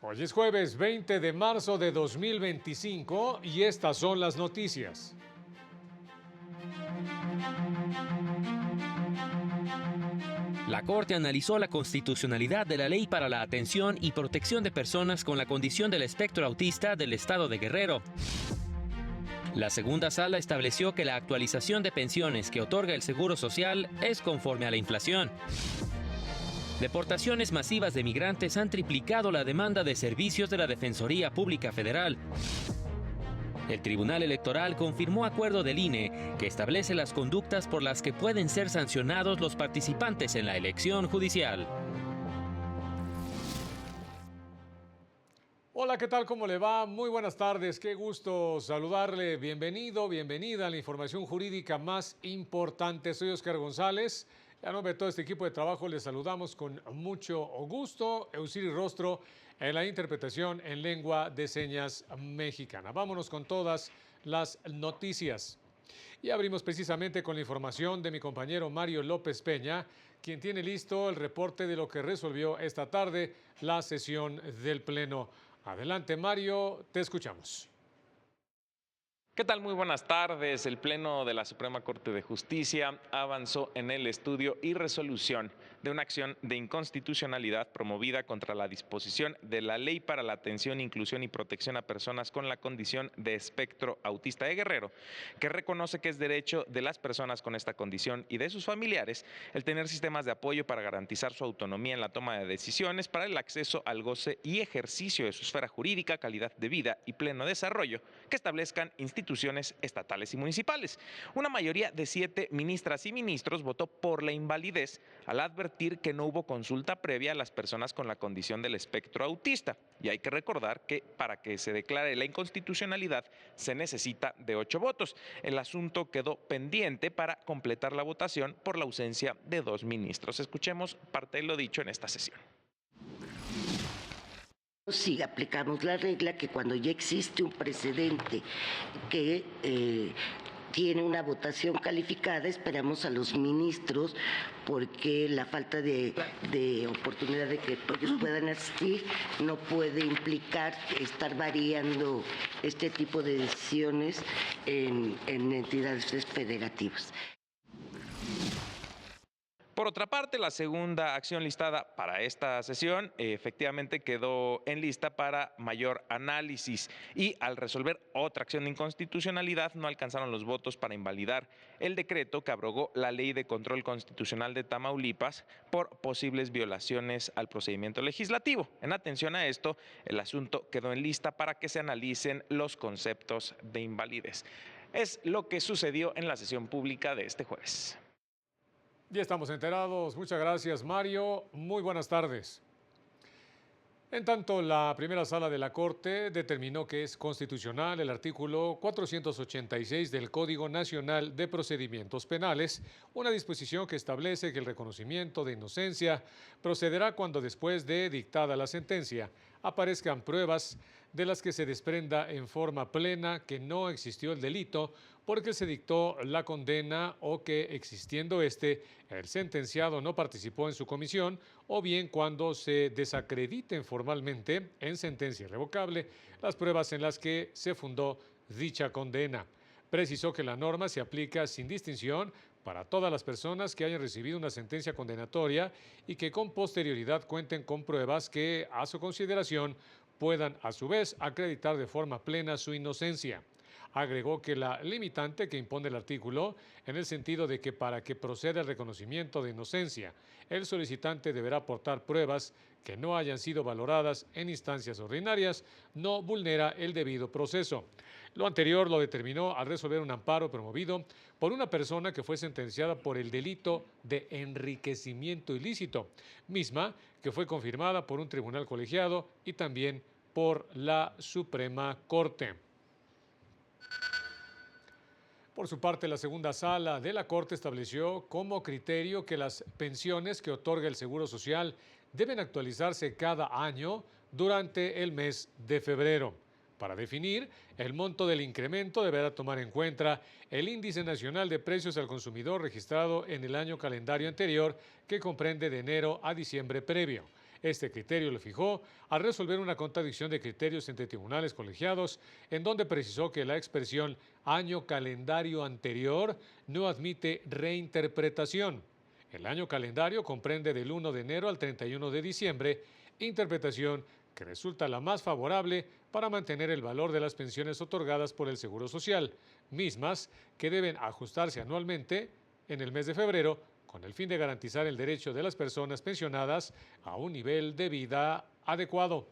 Hoy es jueves 20 de marzo de 2025 y estas son las noticias. La Corte analizó la constitucionalidad de la Ley para la Atención y Protección de Personas con la Condición del Espectro Autista del Estado de Guerrero. La segunda sala estableció que la actualización de pensiones que otorga el Seguro Social es conforme a la inflación. Deportaciones masivas de migrantes han triplicado la demanda de servicios de la Defensoría Pública Federal. El Tribunal Electoral confirmó acuerdo del INE que establece las conductas por las que pueden ser sancionados los participantes en la elección judicial. Hola, ¿qué tal? ¿Cómo le va? Muy buenas tardes, qué gusto saludarle. Bienvenido, bienvenida a la información jurídica más importante. Soy Oscar González. A nombre de todo este equipo de trabajo les saludamos con mucho gusto. Eusiris Rostro en la interpretación en lengua de señas mexicana. Vámonos con todas las noticias. Y abrimos precisamente con la información de mi compañero Mario López Peña, quien tiene listo el reporte de lo que resolvió esta tarde la sesión del Pleno. Adelante, Mario, te escuchamos. ¿Qué tal? Muy buenas tardes. El Pleno de la Suprema Corte de Justicia avanzó en el estudio y resolución de una acción de inconstitucionalidad promovida contra la disposición de la Ley para la Atención, Inclusión y Protección a Personas con la Condición de Espectro Autista de Guerrero, que reconoce que es derecho de las personas con esta condición y de sus familiares el tener sistemas de apoyo para garantizar su autonomía en la toma de decisiones, para el acceso al goce y ejercicio de su esfera jurídica, calidad de vida y pleno desarrollo que establezcan instituciones estatales y municipales. Una mayoría de 7 ministras y ministros votó por la invalidez al advertir que no hubo consulta previa a las personas con la condición del espectro autista. Y hay que recordar que para que se declare la inconstitucionalidad se necesita de 8 votos. El asunto quedó pendiente para completar la votación por la ausencia de 2 ministros. Escuchemos parte de lo dicho en esta sesión. Sí, aplicamos la regla que cuando ya existe un precedente que tiene una votación calificada, esperamos a los ministros, porque la falta de oportunidad de que ellos puedan asistir no puede implicar estar variando este tipo de decisiones en entidades federativas. Por otra parte, la segunda acción listada para esta sesión efectivamente quedó en lista para mayor análisis y al resolver otra acción de inconstitucionalidad no alcanzaron los votos para invalidar el decreto que abrogó la Ley de Control Constitucional de Tamaulipas por posibles violaciones al procedimiento legislativo. En atención a esto, el asunto quedó en lista para que se analicen los conceptos de invalidez. Es lo que sucedió en la sesión pública de este jueves. Ya estamos enterados. Muchas gracias, Mario. Muy buenas tardes. En tanto, la primera sala de la Corte determinó que es constitucional el artículo 486 del Código Nacional de Procedimientos Penales, una disposición que establece que el reconocimiento de inocencia procederá cuando, después de dictada la sentencia, aparezcan pruebas de las que se desprenda en forma plena que no existió el delito porque se dictó la condena o que, existiendo el sentenciado no participó en su comisión, o bien cuando se desacrediten formalmente en sentencia irrevocable las pruebas en las que se fundó dicha condena. Precisó que la norma se aplica sin distinción para todas las personas que hayan recibido una sentencia condenatoria y que con posterioridad cuenten con pruebas que, a su consideración, puedan a su vez acreditar de forma plena su inocencia. Agregó que la limitante que impone el artículo, en el sentido de que para que proceda el reconocimiento de inocencia, el solicitante deberá aportar pruebas que no hayan sido valoradas en instancias ordinarias, no vulnera el debido proceso. Lo anterior lo determinó al resolver un amparo promovido por una persona que fue sentenciada por el delito de enriquecimiento ilícito, misma que fue confirmada por un tribunal colegiado y también por la Suprema Corte. Por su parte, la segunda sala de la Corte estableció como criterio que las pensiones que otorga el Seguro Social deben actualizarse cada año durante el mes de febrero. Para definir el monto del incremento deberá tomar en cuenta el Índice Nacional de Precios al Consumidor registrado en el año calendario anterior, que comprende de enero a diciembre previo. Este criterio lo fijó al resolver una contradicción de criterios entre tribunales colegiados, en donde precisó que la expresión año calendario anterior no admite reinterpretación. El año calendario comprende del 1 de enero al 31 de diciembre, interpretación que resulta la más favorable para mantener el valor de las pensiones otorgadas por el Seguro Social, mismas que deben ajustarse anualmente en el mes de febrero con el fin de garantizar el derecho de las personas pensionadas a un nivel de vida adecuado.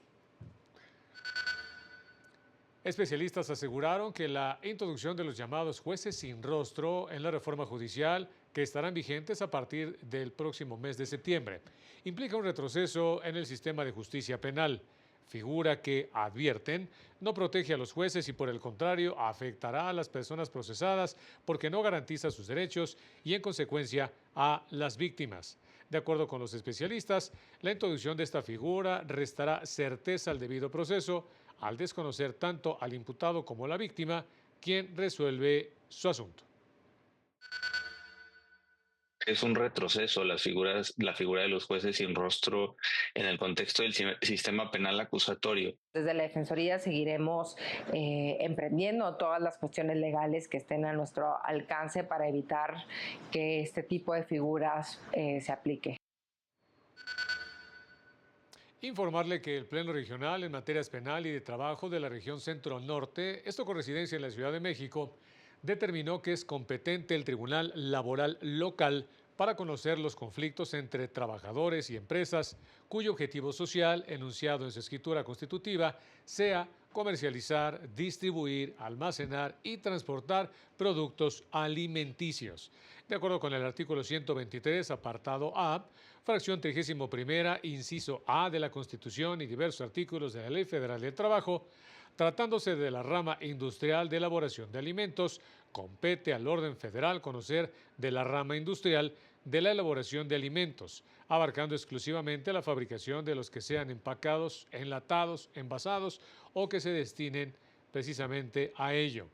Especialistas aseguraron que la introducción de los llamados jueces sin rostro en la reforma judicial, que estarán vigentes a partir del próximo mes de septiembre, implica un retroceso en el sistema de justicia penal, figura que, advierten, no protege a los jueces y por el contrario afectará a las personas procesadas porque no garantiza sus derechos y en consecuencia a las víctimas. De acuerdo con los especialistas, la introducción de esta figura restará certeza al debido proceso al desconocer tanto al imputado como a la víctima, quien resuelve su asunto. Es un retroceso la figura de los jueces sin rostro en el contexto del sistema penal acusatorio. Desde la Defensoría seguiremos emprendiendo todas las cuestiones legales que estén a nuestro alcance para evitar que este tipo de figuras se aplique. Informarle que el Pleno Regional en materias penal y de trabajo de la región Centro-Norte, esto con residencia en la Ciudad de México, determinó que es competente el Tribunal Laboral Local para conocer los conflictos entre trabajadores y empresas cuyo objetivo social, enunciado en su escritura constitutiva, sea comercializar, distribuir, almacenar y transportar productos alimenticios. De acuerdo con el artículo 123, apartado A, fracción 31ª, inciso A de la Constitución y diversos artículos de la Ley Federal del Trabajo, tratándose de la rama industrial de elaboración de alimentos, compete al orden federal conocer de la rama industrial de la elaboración de alimentos, abarcando exclusivamente la fabricación de los que sean empacados, enlatados, envasados o que se destinen precisamente a ello.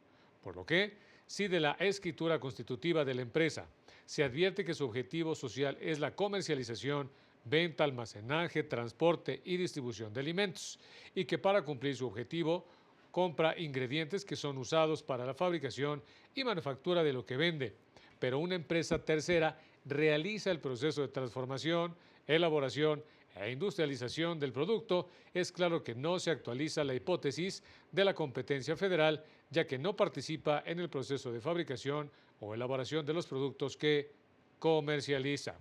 Por lo que, si de la escritura constitutiva de la empresa se advierte que su objetivo social es la comercialización, venta, almacenaje, transporte y distribución de alimentos, y que para cumplir su objetivo compra ingredientes que son usados para la fabricación y manufactura de lo que vende, pero una empresa tercera realiza el proceso de transformación, elaboración e industrialización del producto, es claro que no se actualiza la hipótesis de la competencia federal, ya que no participa en el proceso de fabricación o elaboración de los productos que comercializa.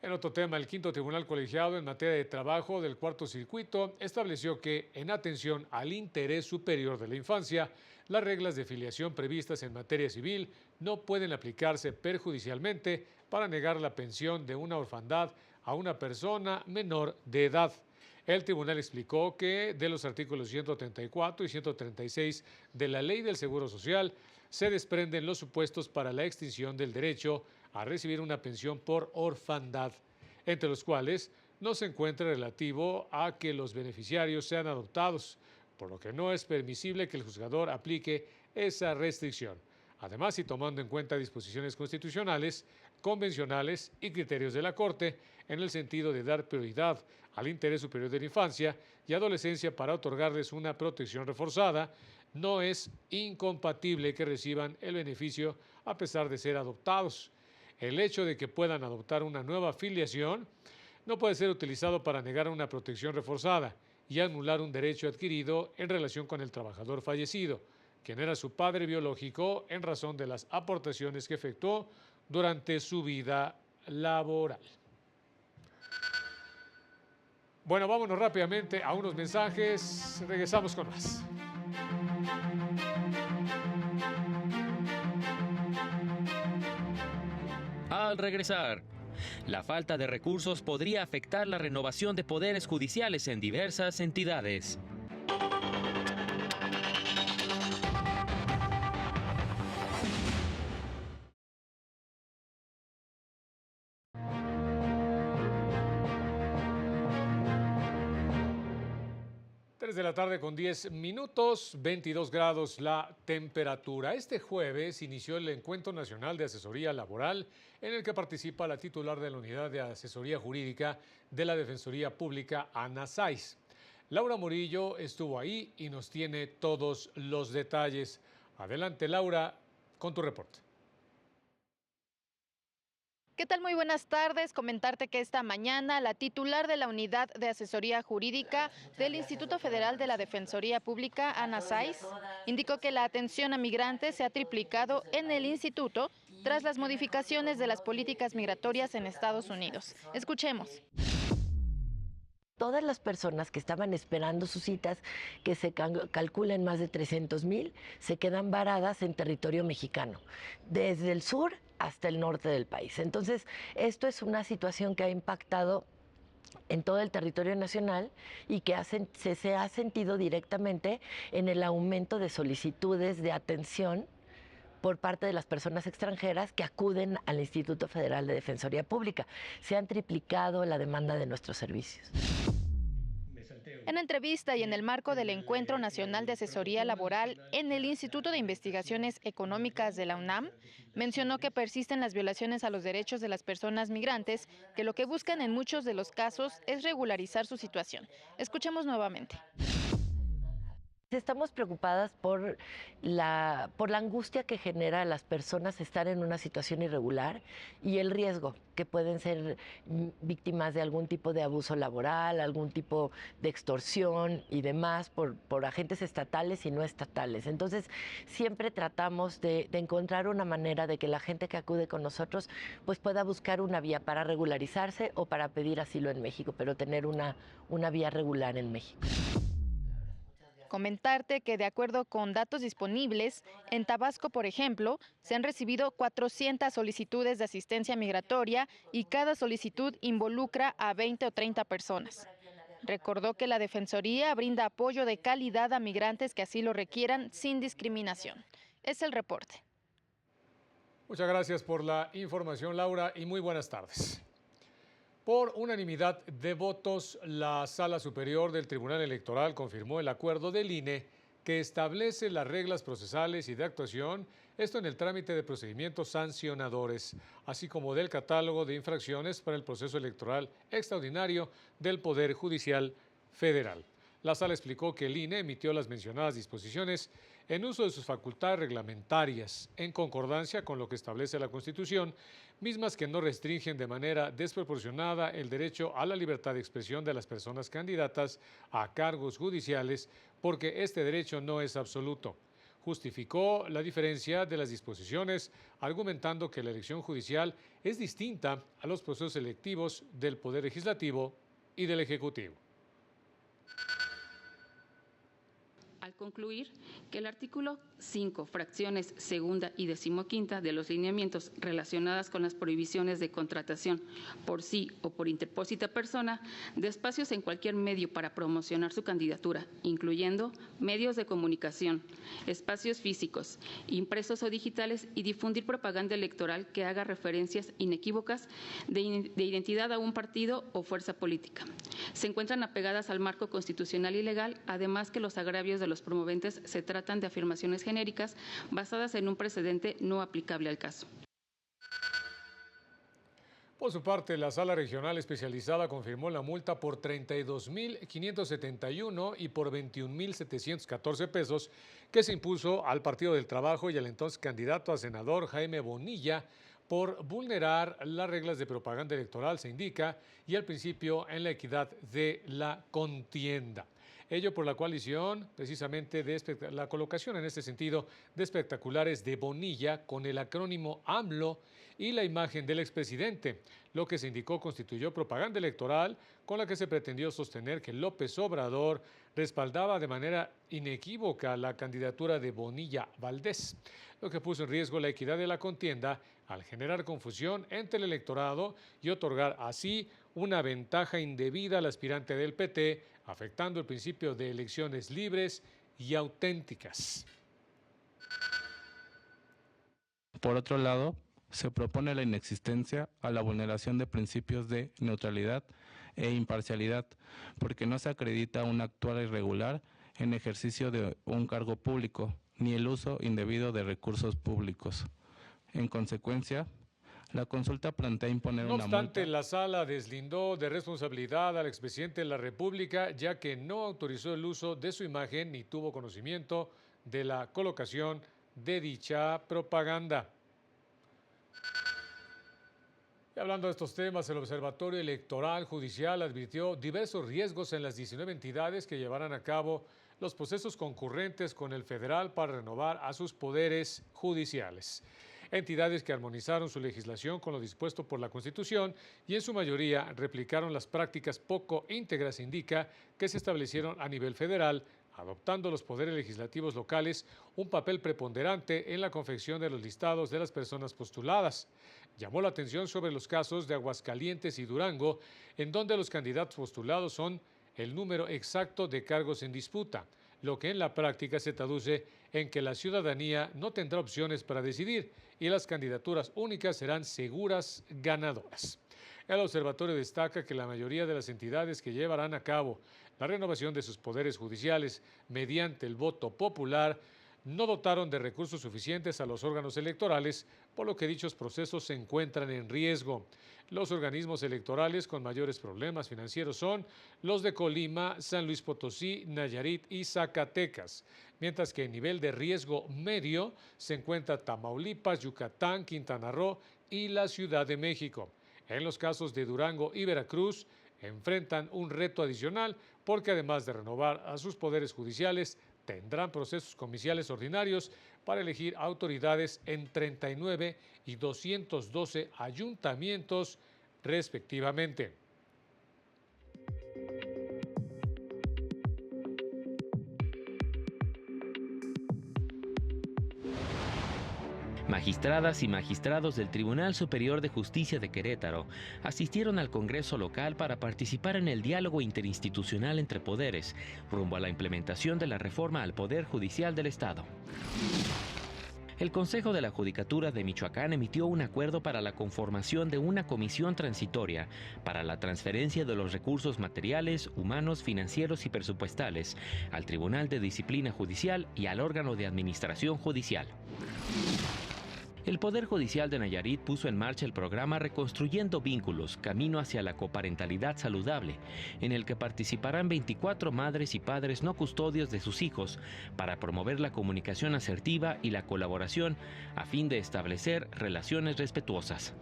En otro tema, el quinto tribunal colegiado en materia de trabajo del cuarto circuito estableció que, en atención al interés superior de la infancia, las reglas de filiación previstas en materia civil no pueden aplicarse perjudicialmente para negar la pensión de una orfandad a una persona menor de edad. El tribunal explicó que de los artículos 134 y 136 de la Ley del Seguro Social se desprenden los supuestos para la extinción del derecho a recibir una pensión por orfandad, entre los cuales no se encuentra relativo a que los beneficiarios sean adoptados, por lo que no es permisible que el juzgador aplique esa restricción. Además, y tomando en cuenta disposiciones constitucionales, convencionales y criterios de la Corte, en el sentido de dar prioridad al interés superior de la infancia y adolescencia para otorgarles una protección reforzada, no es incompatible que reciban el beneficio a pesar de ser adoptados. El hecho de que puedan adoptar una nueva filiación no puede ser utilizado para negar una protección reforzada y anular un derecho adquirido en relación con el trabajador fallecido, quien era su padre biológico en razón de las aportaciones que efectuó durante su vida laboral. Bueno, vámonos rápidamente a unos mensajes. Regresamos con más. Al regresar, la falta de recursos podría afectar la renovación de poderes judiciales en diversas entidades. 3 de la tarde con 10 minutos, 22 grados la temperatura. Este jueves inició el Encuentro Nacional de Asesoría Laboral, en el que participa la titular de la Unidad de Asesoría Jurídica de la Defensoría Pública, Ana Sáiz. Laura Murillo estuvo ahí y nos tiene todos los detalles. Adelante, Laura, con tu reporte. ¿Qué tal? Muy buenas tardes. Comentarte que esta mañana la titular de la Unidad de Asesoría Jurídica del Instituto Federal de la Defensoría Pública, Ana Sáiz, indicó que la atención a migrantes se ha triplicado en el instituto tras las modificaciones de las políticas migratorias en Estados Unidos. Escuchemos. Todas las personas que estaban esperando sus citas, que se calculan más de 300,000, se quedan varadas en territorio mexicano, desde el sur hasta el norte del país. Entonces, esto es una situación que ha impactado en todo el territorio nacional y que se ha sentido directamente en el aumento de solicitudes de atención por parte de las personas extranjeras que acuden al Instituto Federal de Defensoría Pública. Se han triplicado la demanda de nuestros servicios. En entrevista y en el marco del Encuentro Nacional de Asesoría Laboral en el Instituto de Investigaciones Económicas de la UNAM, mencionó que persisten las violaciones a los derechos de las personas migrantes, que lo que buscan en muchos de los casos es regularizar su situación. Escuchemos nuevamente. Estamos preocupadas por la angustia que genera a las personas estar en una situación irregular y el riesgo que pueden ser víctimas de algún tipo de abuso laboral, algún tipo de extorsión y demás por agentes estatales y no estatales. Entonces, siempre tratamos de encontrar una manera de que la gente que acude con nosotros pues pueda buscar una vía para regularizarse o para pedir asilo en México, pero tener una vía regular en México. Comentarte que de acuerdo con datos disponibles, en Tabasco, por ejemplo, se han recibido 400 solicitudes de asistencia migratoria y cada solicitud involucra a 20 o 30 personas. Recordó que la Defensoría brinda apoyo de calidad a migrantes que así lo requieran sin discriminación. Es el reporte. Muchas gracias por la información, Laura, y muy buenas tardes. Por unanimidad de votos, la Sala Superior del Tribunal Electoral confirmó el acuerdo del INE que establece las reglas procesales y de actuación, esto en el trámite de procedimientos sancionadores, así como del catálogo de infracciones para el proceso electoral extraordinario del Poder Judicial Federal. La Sala explicó que el INE emitió las mencionadas disposiciones en uso de sus facultades reglamentarias, en concordancia con lo que establece la Constitución, mismas que no restringen de manera desproporcionada el derecho a la libertad de expresión de las personas candidatas a cargos judiciales, porque este derecho no es absoluto. Justificó la diferencia de las disposiciones, argumentando que la elección judicial es distinta a los procesos electivos del Poder Legislativo y del Ejecutivo. Al concluir que el artículo 5, fracciones segunda y decimoquinta de los lineamientos relacionadas con las prohibiciones de contratación por sí o por interpósita persona de espacios en cualquier medio para promocionar su candidatura, incluyendo medios de comunicación, espacios físicos, impresos o digitales, y difundir propaganda electoral que haga referencias inequívocas de identidad a un partido o fuerza política. Se encuentran apegadas al marco constitucional y legal, además que los agravios de los promoventes se tratan de afirmaciones genéricas basadas en un precedente no aplicable al caso. Por su parte, la Sala Regional Especializada confirmó la multa por 32,571 y por 21,714 pesos que se impuso al Partido del Trabajo y al entonces candidato a senador Jaime Bonilla por vulnerar las reglas de propaganda electoral, se indica, y al principio en la equidad de la contienda. Ello por la coalición, precisamente, de la colocación en este sentido de espectaculares de Bonilla con el acrónimo AMLO y la imagen del expresidente, lo que se indicó constituyó propaganda electoral con la que se pretendió sostener que López Obrador respaldaba de manera inequívoca la candidatura de Bonilla Valdés, lo que puso en riesgo la equidad de la contienda al generar confusión entre el electorado y otorgar así una ventaja indebida al aspirante del PT, afectando el principio de elecciones libres y auténticas. Por otro lado, se propone la inexistencia a la vulneración de principios de neutralidad e imparcialidad, porque no se acredita un actuar irregular en ejercicio de un cargo público, ni el uso indebido de recursos públicos. En consecuencia, la consulta plantea imponer No una obstante, multa. la sala deslindó de responsabilidad al expresidente de la República, ya que no autorizó el uso de su imagen ni tuvo conocimiento de la colocación de dicha propaganda. Y hablando de estos temas, el Observatorio Electoral Judicial advirtió diversos riesgos en las 19 entidades que llevarán a cabo los procesos concurrentes con el federal para renovar a sus poderes judiciales. Entidades que armonizaron su legislación con lo dispuesto por la Constitución y en su mayoría replicaron las prácticas poco íntegras, indica, que se establecieron a nivel federal, adoptando los poderes legislativos locales un papel preponderante en la confección de los listados de las personas postuladas. Llamó la atención sobre los casos de Aguascalientes y Durango, en donde los candidatos postulados son el número exacto de cargos en disputa, lo que en la práctica se traduce en que la ciudadanía no tendrá opciones para decidir y las candidaturas únicas serán seguras ganadoras. El observatorio destaca que la mayoría de las entidades que llevarán a cabo la renovación de sus poderes judiciales mediante el voto popular no dotaron de recursos suficientes a los órganos electorales, por lo que dichos procesos se encuentran en riesgo. Los organismos electorales con mayores problemas financieros son los de Colima, San Luis Potosí, Nayarit y Zacatecas, mientras que en nivel de riesgo medio se encuentra Tamaulipas, Yucatán, Quintana Roo y la Ciudad de México. En los casos de Durango y Veracruz, enfrentan un reto adicional porque además de renovar a sus poderes judiciales, tendrán procesos comiciales ordinarios para elegir autoridades en 39 y 212 ayuntamientos, respectivamente. Magistradas y magistrados del Tribunal Superior de Justicia de Querétaro asistieron al Congreso local para participar en el diálogo interinstitucional entre poderes, rumbo a la implementación de la reforma al Poder Judicial del Estado. El Consejo de la Judicatura de Michoacán emitió un acuerdo para la conformación de una comisión transitoria para la transferencia de los recursos materiales, humanos, financieros y presupuestales al Tribunal de Disciplina Judicial y al órgano de administración judicial. El Poder Judicial de Nayarit puso en marcha el programa Reconstruyendo Vínculos, Camino hacia la Coparentalidad Saludable, en el que participarán 24 madres y padres no custodios de sus hijos para promover la comunicación asertiva y la colaboración a fin de establecer relaciones respetuosas.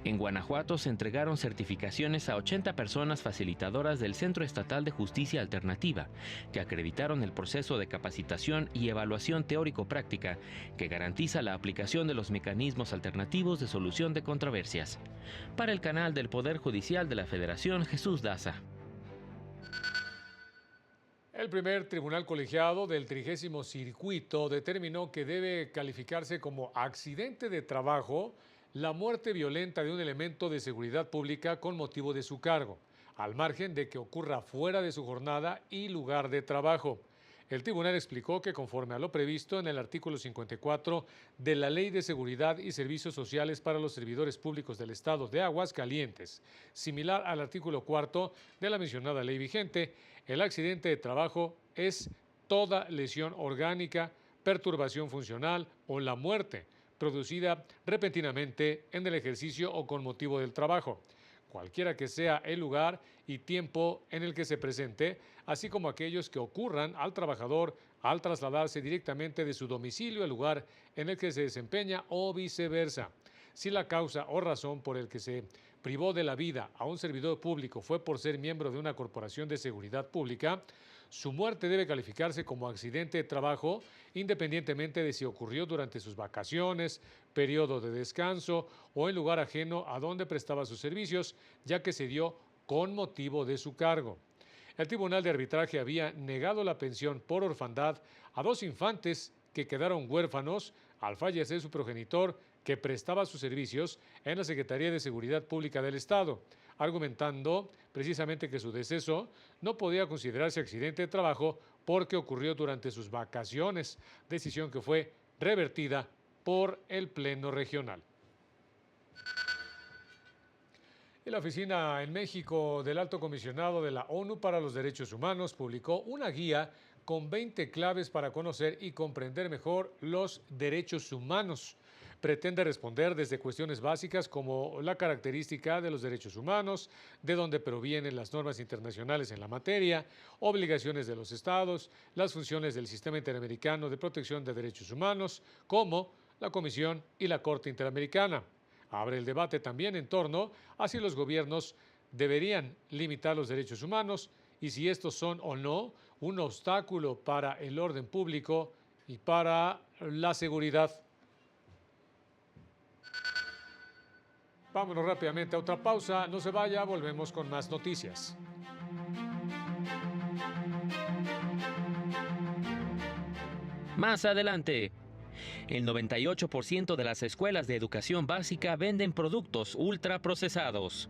En Guanajuato se entregaron certificaciones a 80 personas facilitadoras del Centro Estatal de Justicia Alternativa, que acreditaron el proceso de capacitación y evaluación teórico-práctica que garantiza la aplicación de los mecanismos alternativos de solución de controversias. Para el canal del Poder Judicial de la Federación, Jesús Daza. El primer tribunal colegiado del 30º circuito determinó que debe calificarse como accidente de trabajo la muerte violenta de un elemento de seguridad pública con motivo de su cargo, al margen de que ocurra fuera de su jornada y lugar de trabajo. El tribunal explicó que conforme a lo previsto en el artículo 54 de la Ley de Seguridad y Servicios Sociales para los Servidores Públicos del Estado de Aguascalientes, similar al artículo 4 de la mencionada ley vigente, el accidente de trabajo es toda lesión orgánica, perturbación funcional o la muerte producida repentinamente en el ejercicio o con motivo del trabajo, cualquiera que sea el lugar y tiempo en el que se presente, así como aquellos que ocurran al trabajador al trasladarse directamente de su domicilio al lugar en el que se desempeña o viceversa. Si la causa o razón por el que se privó de la vida a un servidor público fue por ser miembro de una corporación de seguridad pública, su muerte debe calificarse como accidente de trabajo, independientemente de si ocurrió durante sus vacaciones, periodo de descanso o en lugar ajeno a donde prestaba sus servicios, ya que se dio con motivo de su cargo. El Tribunal de Arbitraje había negado la pensión por orfandad a 2 infantes que quedaron huérfanos al fallecer su progenitor que prestaba sus servicios en la Secretaría de Seguridad Pública del Estado, argumentando precisamente que su deceso no podía considerarse accidente de trabajo porque ocurrió durante sus vacaciones, decisión que fue revertida por el Pleno Regional. Y la oficina en México del Alto Comisionado de la ONU para los Derechos Humanos publicó una guía con 20 claves para conocer y comprender mejor los derechos humanos. Pretende responder desde cuestiones básicas como la característica de los derechos humanos, de dónde provienen las normas internacionales en la materia, obligaciones de los estados, las funciones del Sistema Interamericano de Protección de Derechos Humanos, como la Comisión y la Corte Interamericana. Abre el debate también en torno a si los gobiernos deberían limitar los derechos humanos y si estos son o no un obstáculo para el orden público y para la seguridad. Vámonos rápidamente a otra pausa. No se vaya, volvemos con más noticias. Más adelante, el 98% de las escuelas de educación básica venden productos ultraprocesados.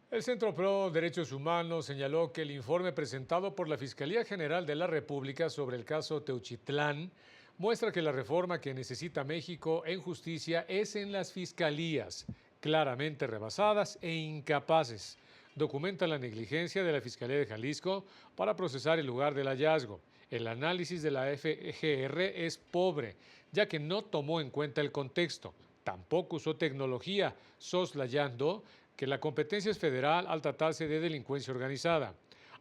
El Centro Pro Derechos Humanos señaló que el informe presentado por la Fiscalía General de la República sobre el caso Teuchitlán muestra que la reforma que necesita México en justicia es en las fiscalías, claramente rebasadas e incapaces. Documenta la negligencia de la Fiscalía de Jalisco para procesar el lugar del hallazgo. El análisis de la FGR es pobre, ya que no tomó en cuenta el contexto. Tampoco usó tecnología, soslayando que la competencia es federal al tratarse de delincuencia organizada.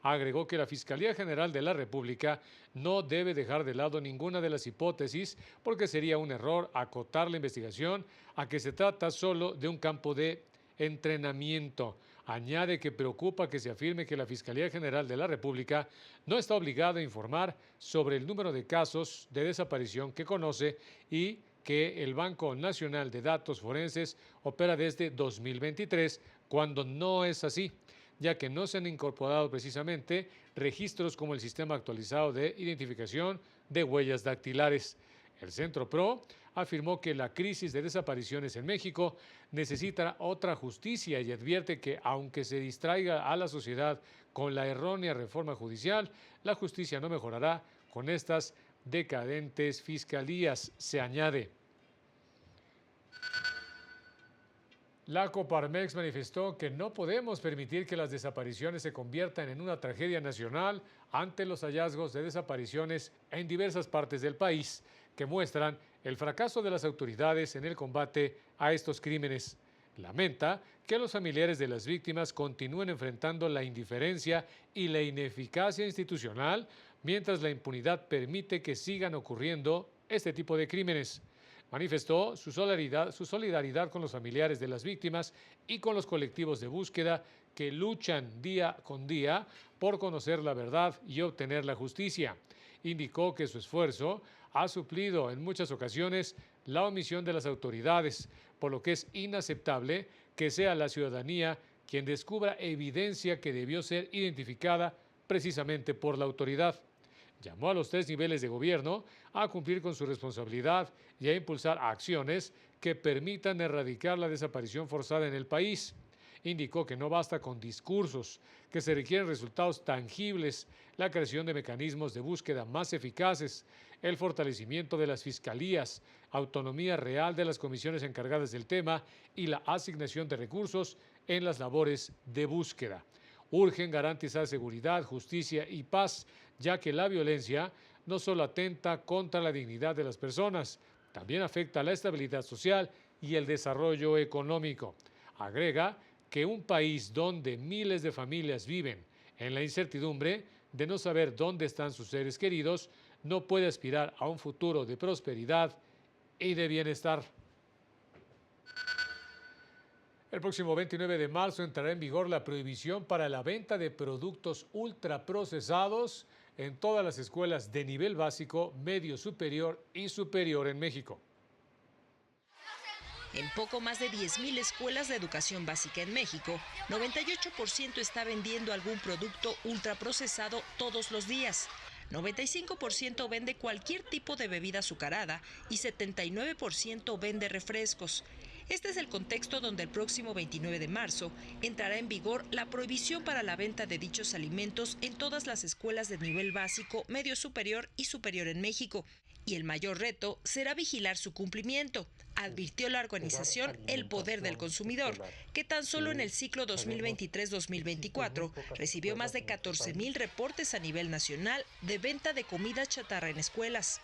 Agregó que la Fiscalía General de la República no debe dejar de lado ninguna de las hipótesis porque sería un error acotar la investigación a que se trata solo de un campo de entrenamiento. Añade que preocupa que se afirme que la Fiscalía General de la República no está obligada a informar sobre el número de casos de desaparición que conoce y que el Banco Nacional de Datos Forenses opera desde 2023, cuando no es así, ya que no se han incorporado precisamente registros como el Sistema Actualizado de Identificación de Huellas Dactilares. El Centro PRO afirmó que la crisis de desapariciones en México necesita otra justicia y advierte que, aunque se distraiga a la sociedad con la errónea reforma judicial, la justicia no mejorará con estas decadentes fiscalías, se añade. La Coparmex manifestó que no podemos permitir que las desapariciones se conviertan en una tragedia nacional ante los hallazgos de desapariciones en diversas partes del país, que muestran el fracaso de las autoridades en el combate a estos crímenes. Lamenta que los familiares de las víctimas continúen enfrentando la indiferencia y la ineficacia institucional, mientras la impunidad permite que sigan ocurriendo este tipo de crímenes. Manifestó su solidaridad con los familiares de las víctimas y con los colectivos de búsqueda que luchan día con día por conocer la verdad y obtener la justicia. Indicó que su esfuerzo ha suplido en muchas ocasiones la omisión de las autoridades, por lo que es inaceptable que sea la ciudadanía quien descubra evidencia que debió ser identificada precisamente por la autoridad. Llamó a los 3 niveles de gobierno a cumplir con su responsabilidad y a impulsar acciones que permitan erradicar la desaparición forzada en el país. Indicó que no basta con discursos, que se requieren resultados tangibles, la creación de mecanismos de búsqueda más eficaces, el fortalecimiento de las fiscalías, autonomía real de las comisiones encargadas del tema y la asignación de recursos en las labores de búsqueda. Urgen garantizar seguridad, justicia y paz, ya que la violencia no solo atenta contra la dignidad de las personas, también afecta la estabilidad social y el desarrollo económico. Agrega que un país donde miles de familias viven en la incertidumbre de no saber dónde están sus seres queridos no puede aspirar a un futuro de prosperidad y de bienestar. El próximo 29 de marzo entrará en vigor la prohibición para la venta de productos ultraprocesados en todas las escuelas de nivel básico, medio superior y superior en México. En poco más de 10,000 escuelas de educación básica en México, 98% está vendiendo algún producto ultraprocesado todos los días. 95% vende cualquier tipo de bebida azucarada y 79% vende refrescos. Este es el contexto donde el próximo 29 de marzo entrará en vigor la prohibición para la venta de dichos alimentos en todas las escuelas de nivel básico, medio superior y superior en México. Y el mayor reto será vigilar su cumplimiento, advirtió la organización El Poder del Consumidor, que tan solo en el ciclo 2023-2024 recibió más de 14,000 reportes a nivel nacional de venta de comida chatarra en escuelas.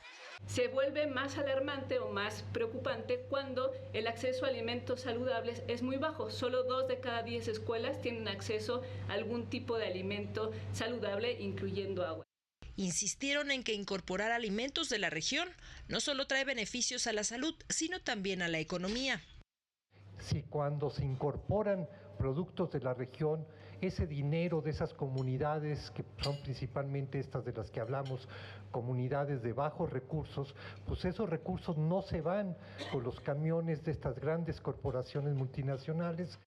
Se vuelve más alarmante o más preocupante cuando el acceso a alimentos saludables es muy bajo. Solo 2 de cada 10 escuelas tienen acceso a algún tipo de alimento saludable, incluyendo agua. Insistieron en que incorporar alimentos de la región no solo trae beneficios a la salud, sino también a la economía. Si cuando se incorporan productos de la región, ese dinero de esas comunidades, que son principalmente estas de las que hablamos, comunidades de bajos recursos, pues esos recursos no se van con los camiones de estas grandes corporaciones multinacionales.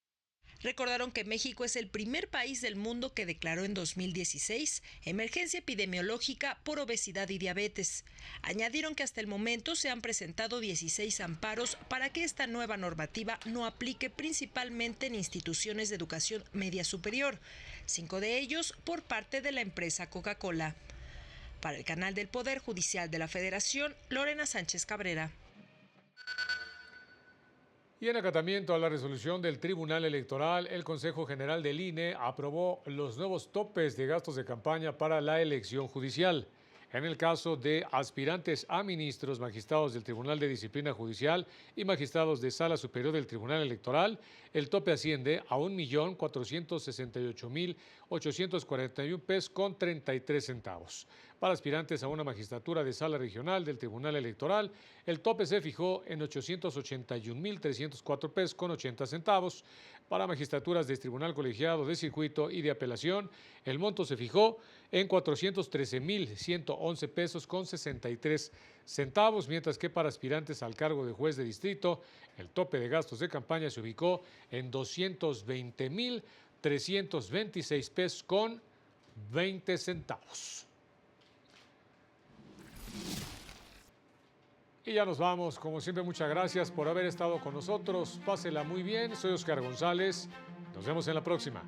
Recordaron que México es el primer país del mundo que declaró en 2016 emergencia epidemiológica por obesidad y diabetes. Añadieron que hasta el momento se han presentado 16 amparos para que esta nueva normativa no aplique principalmente en instituciones de educación media superior, 5 de ellos por parte de la empresa Coca-Cola. Para el canal del Poder Judicial de la Federación, Lorena Sánchez Cabrera. Y en acatamiento a la resolución del Tribunal Electoral, el Consejo General del INE aprobó los nuevos topes de gastos de campaña para la elección judicial. En el caso de aspirantes a ministros, magistrados del Tribunal de Disciplina Judicial y magistrados de Sala Superior del Tribunal Electoral, el tope asciende a 1.468.841 pesos con 33 centavos. Para aspirantes a una magistratura de Sala Regional del Tribunal Electoral, el tope se fijó en 881.304 pesos con 80 centavos. Para magistraturas de Tribunal Colegiado de Circuito y de Apelación, el monto se fijó en 413.111 pesos con 63 centavos, mientras que para aspirantes al cargo de juez de distrito, el tope de gastos de campaña se ubicó en 220.326 pesos con 20 centavos. Y ya nos vamos. Como siempre, muchas gracias por haber estado con nosotros. Pásela muy bien. Soy Oscar González. Nos vemos en la próxima.